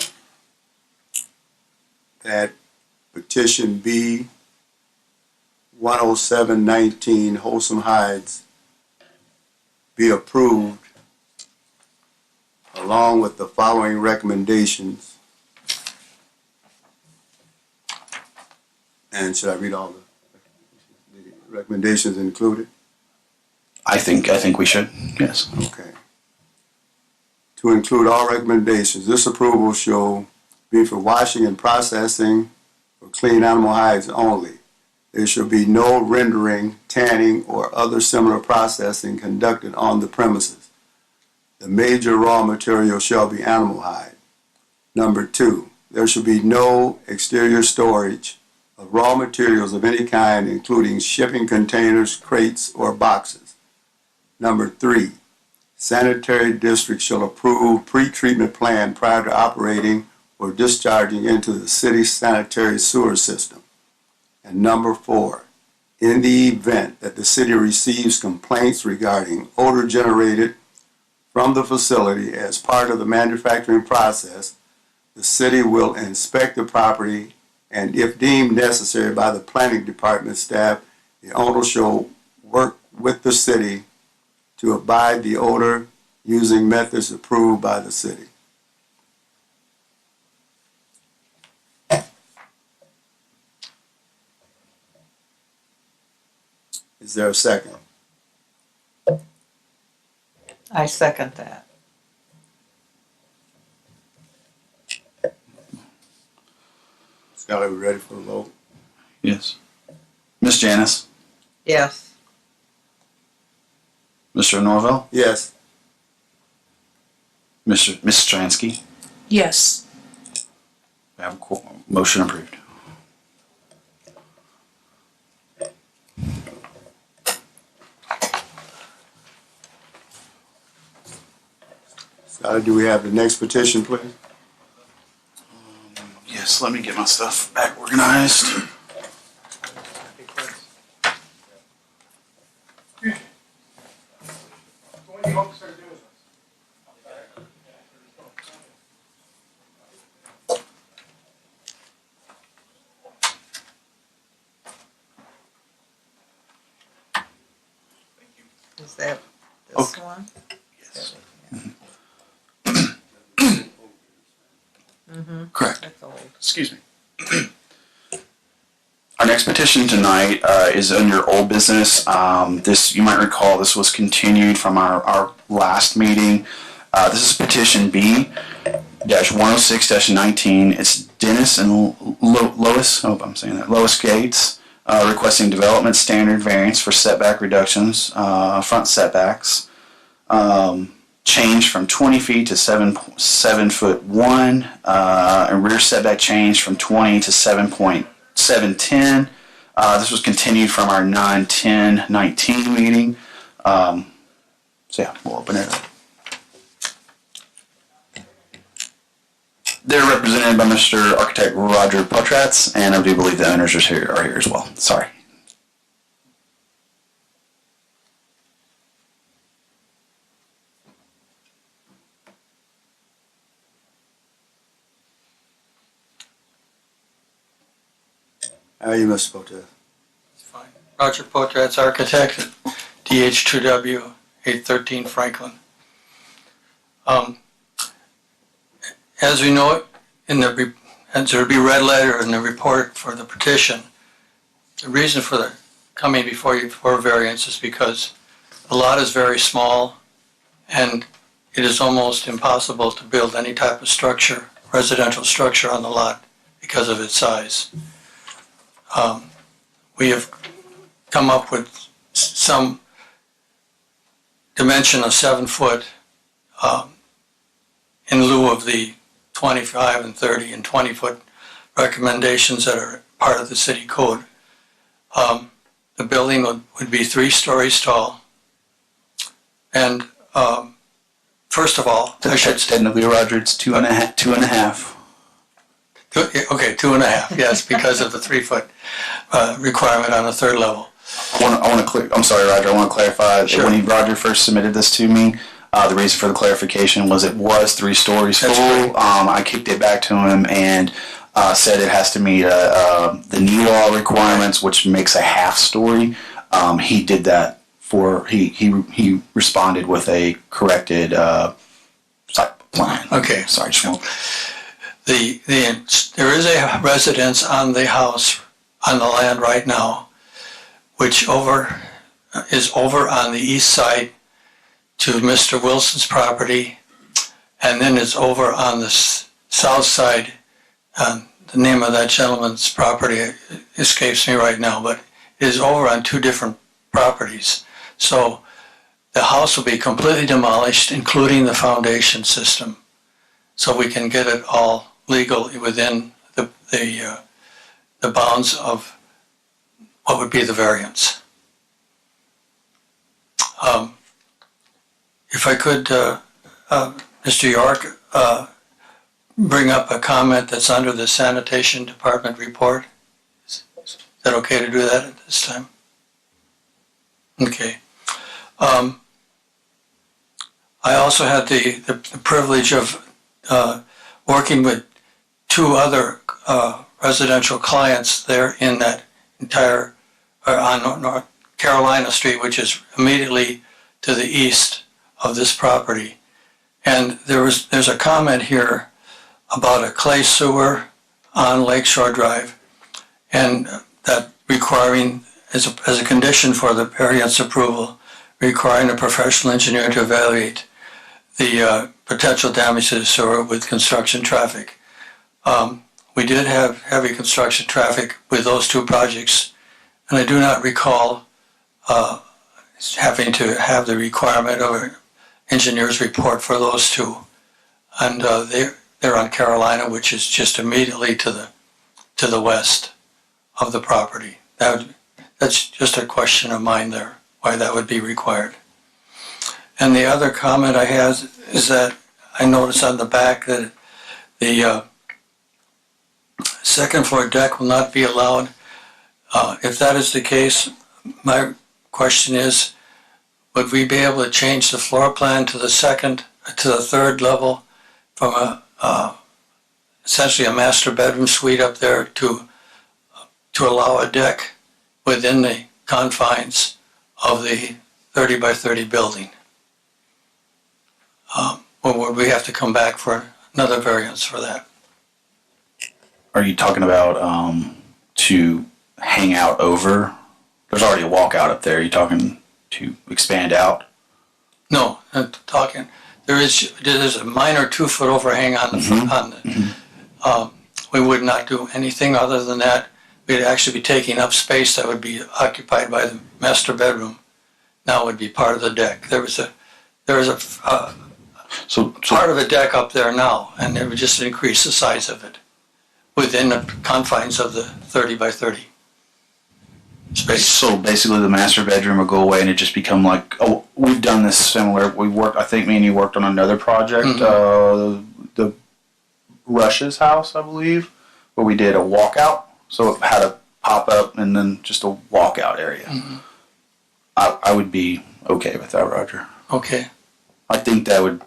that petition B 10719 Wholesome Hides be approved along with the following recommendations. And should I read all the recommendations included? I think we should. Yes. Okay. to include all recommendations. This approval shall be for washing and processing for clean animal hides only. There shall be no rendering, tanning, or other similar processing conducted on the premises. The major raw material shall be animal hide. Number 2, there shall be no exterior storage of raw materials of any kind, including shipping containers, crates, or boxes. Number 3, sanitary district shall approve pre-treatment plan prior to operating or discharging into the city's sanitary sewer system. And number 4, in the event that the city receives complaints regarding odor generated from the facility as part of the manufacturing process, the city will inspect the property, and if deemed necessary by the planning department staff, the owner shall work with the city to abide the odor using methods approved by the city. Is there a second? I second that. Scott, are we ready for the vote? Yes. Ms. Janice? Yes. Mr. Norvell? Yes. Ms. Stransky? Yes. We have a motion approved. Scott, do we have the next petition, please? Yes, let me get my stuff back organized. Is that this one? Yes. Mm-hmm. Correct. That's old. Excuse me. Our next petition tonight is under old business. This, you might recall, this was continued from our last meeting. This is petition B-106-19. It's Dennis and Lois, I hope I'm saying that, Lois Gates, requesting development standard variance for setback reductions, front setbacks, change from 20 feet to 7 foot 1, and rear setback change from 20 to 7.710. This was continued from our 9/10/19 meeting. So yeah, we'll open it up. They're represented by Mr. Architect Roger Potratz, and I do believe the owners are here as well. Sorry. How are you, Mr. Potez? Fine. Roger Potratz, architect at DH2W 813 Franklin. As we know it, as there will be red letter in the report for the petition, the reason for the coming before you for variance is because the lot is very small and it is almost impossible to build any type of structure, residential structure on the lot because of its size. We have come up with some dimension of 7 foot in lieu of the 25 and 30 and 20 foot recommendations that are part of the city code. The building would be 3 stories tall. And first of all, I should say, Technically, Roger, it's 2.5. okay, 2.5, yes, because of the 3 foot requirement on the 3rd level. I'm sorry, Roger. I want to clarify. Sure. When Roger first submitted this to me, the reason for the clarification was it was 3 stories full. That's correct. I kicked it back to him and said it has to meet the knee wall requirements, which makes a half story. He did that he responded with a corrected site plan. Okay. Sorry, just won't. There is a residence on the house, on the land right now, which is over on the east side to Mr. Wilson's property and then it's over on the south side. The name of that gentleman's property escapes me right now, but it is over on two different properties. So the house will be completely demolished, including the foundation system, so we can get it all legal within the bounds of what would be the variance. If I could, Mr. York, bring up a comment that's under the Sanitation Department report. Is that okay to do that at this time? Okay. I also had the privilege of working with two other residential clients there in that entire, on North Carolina Street, which is immediately to the east of this property. And there's a comment here about a clay sewer on Lakeshore Drive, and that requiring, as a condition for the variance approval, requiring a professional engineer to evaluate the potential damage to the sewer with construction traffic. We did have heavy construction traffic with those two projects, and I do not recall having to have the requirement of an engineer's report for those two. And they're on Carolina, which is just immediately to the west of the property. That's just a question of mine there, why that would be required. And the other comment I have is that I noticed on the back that the second floor deck will not be allowed. If that is the case, my question is, would we be able to change the floor plan to the third level from essentially a master bedroom suite up there to allow a deck within the confines of the 30 by 30 building? Or would we have to come back for another variance for that? Are you talking about to hang out over? There's already a walkout up there. Are you talking to expand out? No, I'm talking. There's a minor 2-foot overhang on the front. We would not do anything other than that. We'd actually be taking up space that would be occupied by the master bedroom. Now it would be part of the deck. There is a part of a deck up there now, and it would just increase the size of it within the confines of the 30 by 30 space. So basically the master bedroom will go away and it just become like, oh, we've done this similar. I think me and you worked on another project, the Rush's house, I believe, where we did a walkout. So it had a pop up and then just a walkout area. I would be okay with that, Roger. Okay. I think that would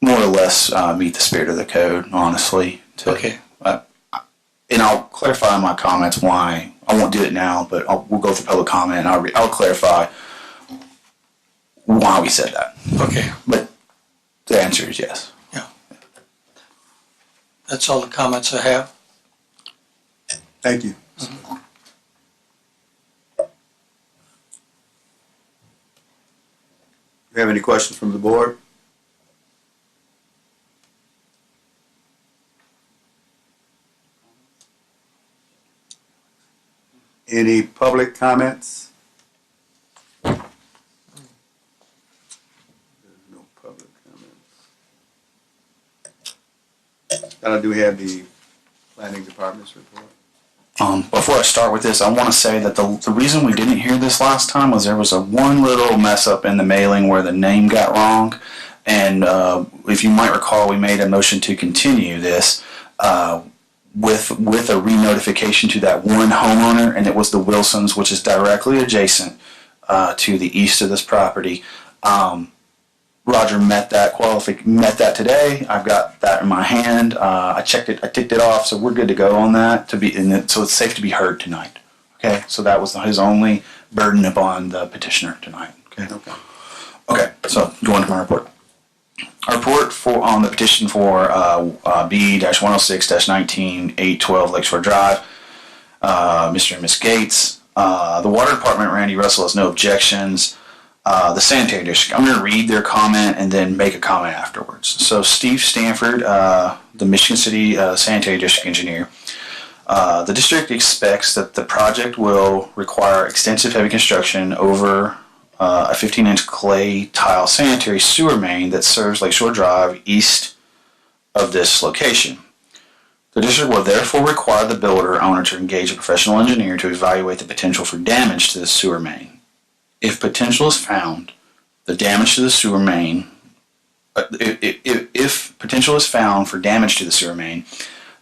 more or less meet the spirit of the code, honestly. Okay. And I'll clarify in my comments why. I won't do it now, but we'll go through public comment and I'll clarify why we said that. Okay. But the answer is yes. Yeah. That's all the comments I have. Thank you. Do you have any questions from the board? Any public comments? There's no public comments. Now, do we have the planning department's report? Before I start with this, I want to say that the reason we didn't hear this last time was there was one little mess up in the mailing where the name got wrong. And if you might recall, we made a motion to continue this with a re-notification to that one homeowner, and it was the Wilsons, which is directly adjacent to the east of this property. Roger met that today. I've got that in my hand. I checked it. I ticked it off, so we're good to go on that. So it's safe to be heard tonight. Okay, so that was his only burden upon the petitioner tonight. Okay. So going to my report. Our report on the petition for B-106-19-812 Lakeshore Drive. Mr. and Ms. Gates. The Water Department, Randy Russell, has no objections. the sanitary district. I'm going to read their comment and then make a comment afterwards. So Steve Stanford, the Michigan City sanitary district engineer, the district expects that the project will require extensive heavy construction over a 15-inch clay tile sanitary sewer main that serves Lakeshore Drive east of this location. The district will therefore require the builder owner to engage a professional engineer to evaluate the potential for damage to the sewer main. If potential is found, the damage to the sewer main, if potential is found for damage to the sewer main,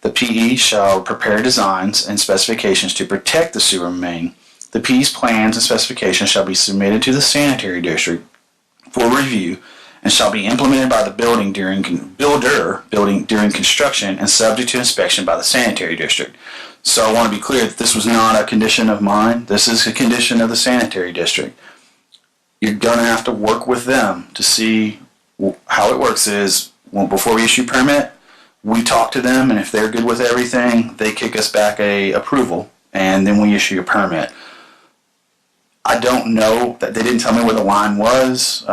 the PE shall prepare designs and specifications to protect the sewer main. The PE's plans and specifications shall be submitted to the sanitary district for review and shall be implemented by the builder during construction and subject to inspection by the sanitary district. So I want to be clear that this was not a condition of mine. This is a condition of the sanitary district. You're going to have to work with them to see how it works is before we issue permit, we talk to them, and if they're good with everything, they kick us back a approval, and then we issue a permit. I don't know, that they didn't tell me where the line was.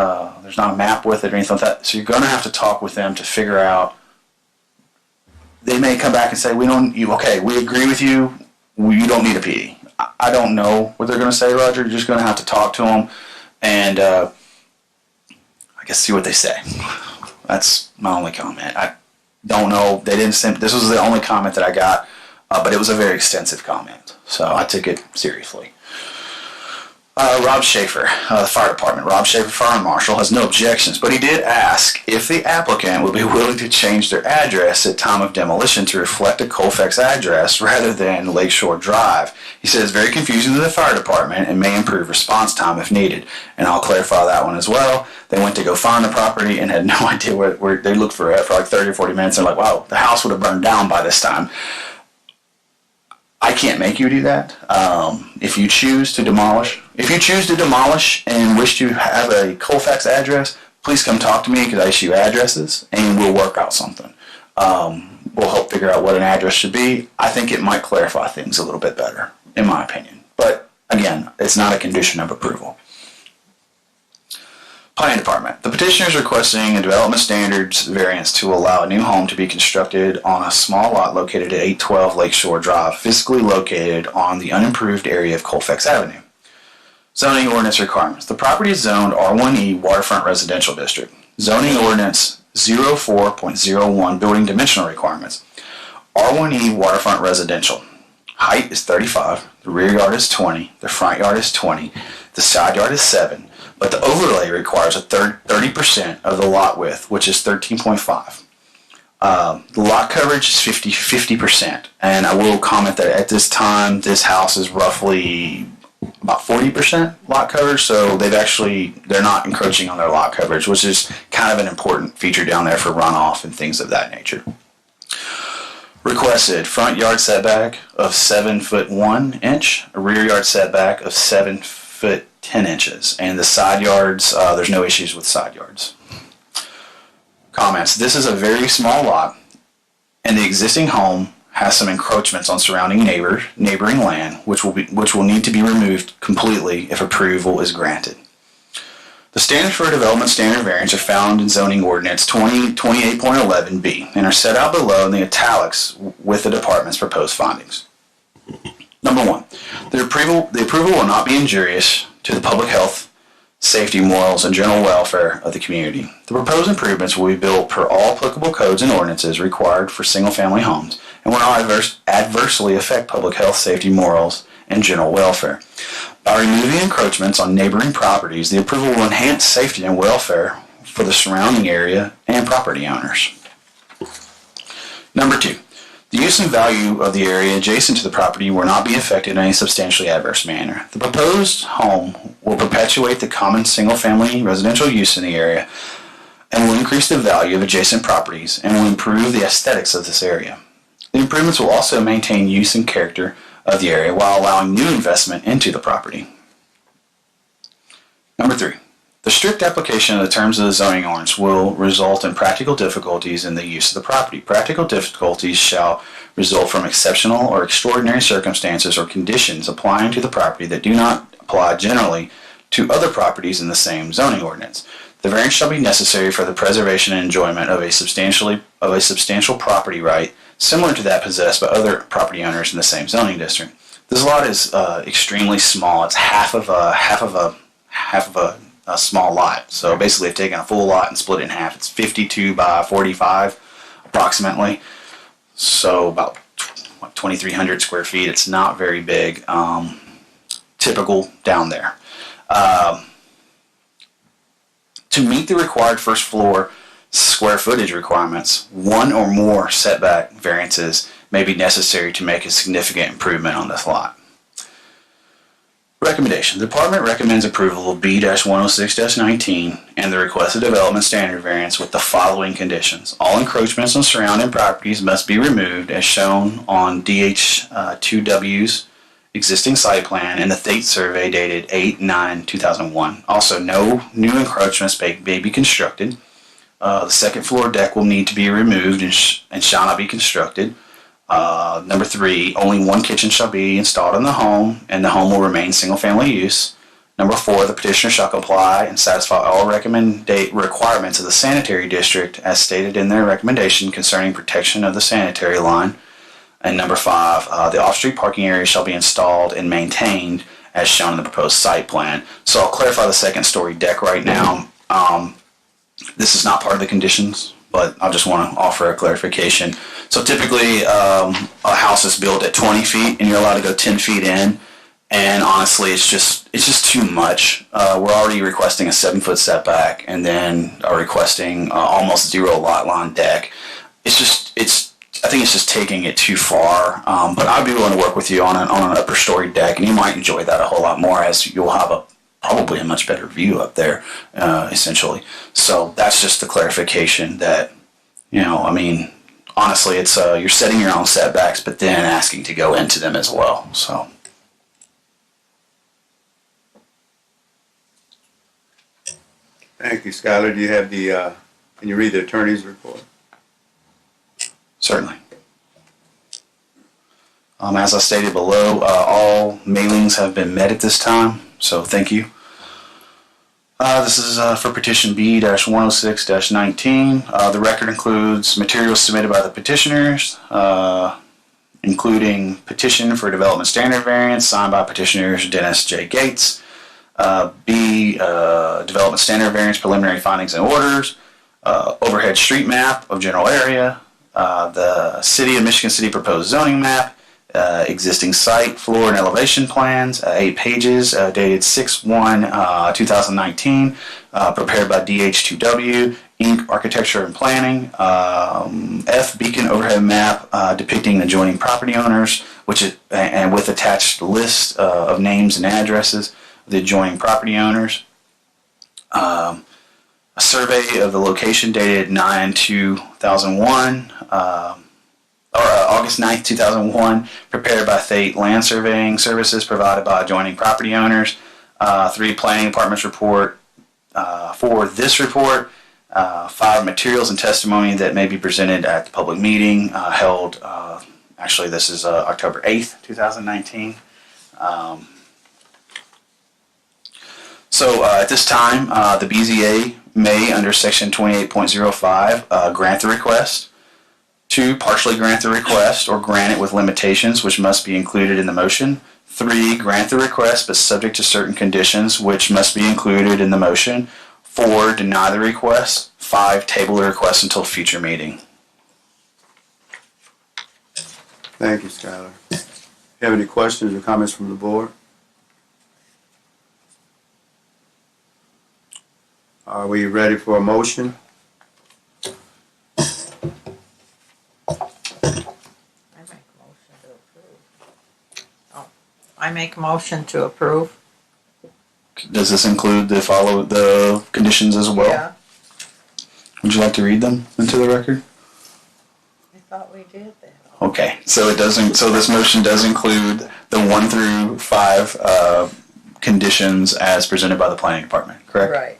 There's not a map with it or anything like that. So you're going to have to talk with them to figure out. They may come back and say, we agree with you. You don't need a PE. I don't know what they're going to say, Roger. You're just going to have to talk to them and I guess see what they say. That's my only comment. I don't know. They didn't send. This was the only comment that I got, but it was a very extensive comment, so I took it seriously. Rob Schaefer, the fire department. Rob Schaefer, fire marshal, has no objections, but he did ask if the applicant would be willing to change their address at time of demolition to reflect a Colfax address rather than Lakeshore Drive. He said it's very confusing to the fire department and may improve response time if needed. And I'll clarify that one as well. They went to go find the property and had no idea where they looked for it for like 30 or 40 minutes. They're like, wow, the house would have burned down by this time. I can't make you do that. If you choose to demolish and wish to have a Colfax address, please come talk to me because I issue addresses and we'll work out something. We'll help figure out what an address should be. I think it might clarify things a little bit better, in my opinion. But again, it's not a condition of approval. Planning Department. The petitioner is requesting a development standards variance to allow a new home to be constructed on a small lot located at 812 Lakeshore Drive, physically located on the unimproved area of Colfax Avenue. Zoning ordinance requirements. The property is zoned R1E Waterfront Residential District. Zoning ordinance 04.01 building dimensional requirements. R1E Waterfront Residential. Height is 35, the rear yard is 20, the front yard is 20, the side yard is 7. But the overlay requires a 30% of the lot width, which is 13.5. The lot coverage is 50%. And I will comment that at this time, this house is roughly about 40% lot coverage. So they're not encroaching on their lot coverage, which is kind of an important feature down there for runoff and things of that nature. Requested front yard setback of 7 foot 1 inch, a rear yard setback of 7 foot 10 inches, and the side yards, there's no issues with side yards. Comments. This is a very small lot, and the existing home has some encroachments on surrounding neighboring land, which will need to be removed completely if approval is granted. The standards for a development standard variance are found in zoning ordinance 28.11b and are set out below in the italics with the department's proposed findings. Number 1, the approval will not be injurious to the public health, safety, morals, and general welfare of the community. The proposed improvements will be built per all applicable codes and ordinances required for single-family homes and will not adversely affect public health, safety, morals, and general welfare. By removing encroachments on neighboring properties, the approval will enhance safety and welfare for the surrounding area and property owners. Number 2. The use and value of the area adjacent to the property will not be affected in any substantially adverse manner. The proposed home will perpetuate the common single-family residential use in the area and will increase the value of adjacent properties and will improve the aesthetics of this area. The improvements will also maintain use and character of the area while allowing new investment into the property. Number 3. The strict application of the terms of the zoning ordinance will result in practical difficulties in the use of the property. Practical difficulties shall result from exceptional or extraordinary circumstances or conditions applying to the property that do not apply generally to other properties in the same zoning ordinance. The variance shall be necessary for the preservation and enjoyment of a substantial property right similar to that possessed by other property owners in the same zoning district. This lot is extremely small. It's half of a small lot. So basically, they've taken a full lot and split it in half. It's 52 by 45, approximately. So about 2,300 square feet. It's not very big. Typical down there. To meet the required first floor square footage requirements, one or more setback variances may be necessary to make a significant improvement on this lot. Recommendation. The department recommends approval of B-106-19 and the requested development standard variance with the following conditions. All encroachments on surrounding properties must be removed as shown on DH2W's existing site plan and the date survey dated 8/9/2001. Also, no new encroachments may be constructed. The second floor deck will need to be removed and shall not be constructed. Number 3, only one kitchen shall be installed in the home, and the home will remain single-family use. Number 4, the petitioner shall comply and satisfy all requirements of the sanitary district as stated in their recommendation concerning protection of the sanitary line. And number 5, the off-street parking area shall be installed and maintained as shown in the proposed site plan. So I'll clarify the second-story deck right now. This is not part of the conditions, but I just want to offer a clarification. So typically, a house is built at 20 feet, and you're allowed to go 10 feet in. And honestly, it's just too much. We're already requesting a 7-foot setback, and then are requesting almost zero lot line deck. I think it's just taking it too far. But I'd be willing to work with you on an upper story deck, and you might enjoy that a whole lot more as you'll have probably a much better view up there, essentially. So that's just the clarification that, honestly, it's you're setting your own setbacks, but then asking to go into them as well. So. Thank you, Skylar. Do you have can you read the attorney's report? Certainly. As I stated below, all mailings have been met at this time, so thank you. This is for petition B-106-19. The record includes materials submitted by the petitioners, including petition for development standard variance signed by petitioners Dennis J. Gates, development standard variance preliminary findings and orders, overhead street map of general area, the City of Michigan City proposed zoning map, existing site, floor, and elevation plans, 8 pages, dated 6/1/2019, prepared by DH2W, Inc., Architecture and Planning, F, Beacon overhead map depicting adjoining property owners, and with attached list of names and addresses of the adjoining property owners, a survey of the location dated 9/2001, August 9th, 2001, prepared by Thate Land Surveying Services provided by adjoining property owners. 3, Planning Department's report. 4, this report. 5, materials and testimony that may be presented at the public meeting held, actually this is October 8th, 2019. So at this time, the BZA may, under section 28.05, grant the request. 2, partially grant the request or grant it with limitations which must be included in the motion. 3, grant the request but subject to certain conditions which must be included in the motion. 4, deny the request. 5, table the request until a future meeting. Thank you, Skylar. You have any questions or comments from the board? Are we ready for a motion? I make a motion to approve. Does this include the conditions as well? Yeah, Would you like to read them into the record? I thought we did that. Okay, so it doesn't. So this motion does include the 1 through 5 conditions as presented by the planning department, correct? Right.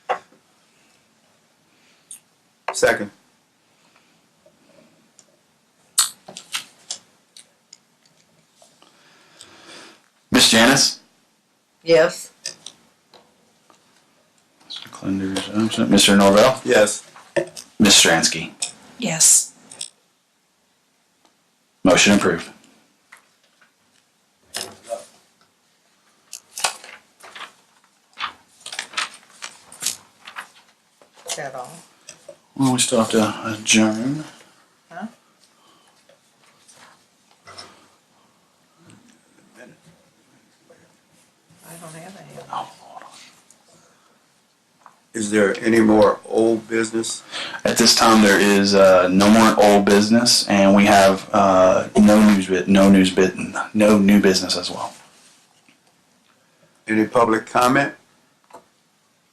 Okay. Second. Ms. Janice, Yes. Carpenter's absent. Mr. Norvell? Yes. Ms. Stransky? Yes. Motion approved. Is that all? Well, we still have to adjourn. Huh? I don't have any. Is there any more old business? At this time, there is no more old no new business as well. Any public comment?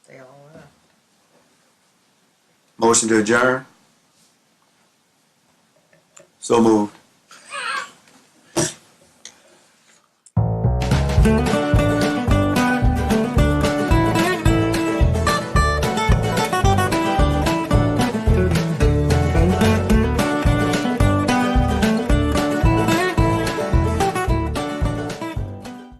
They all left. Motion to adjourn? So moved.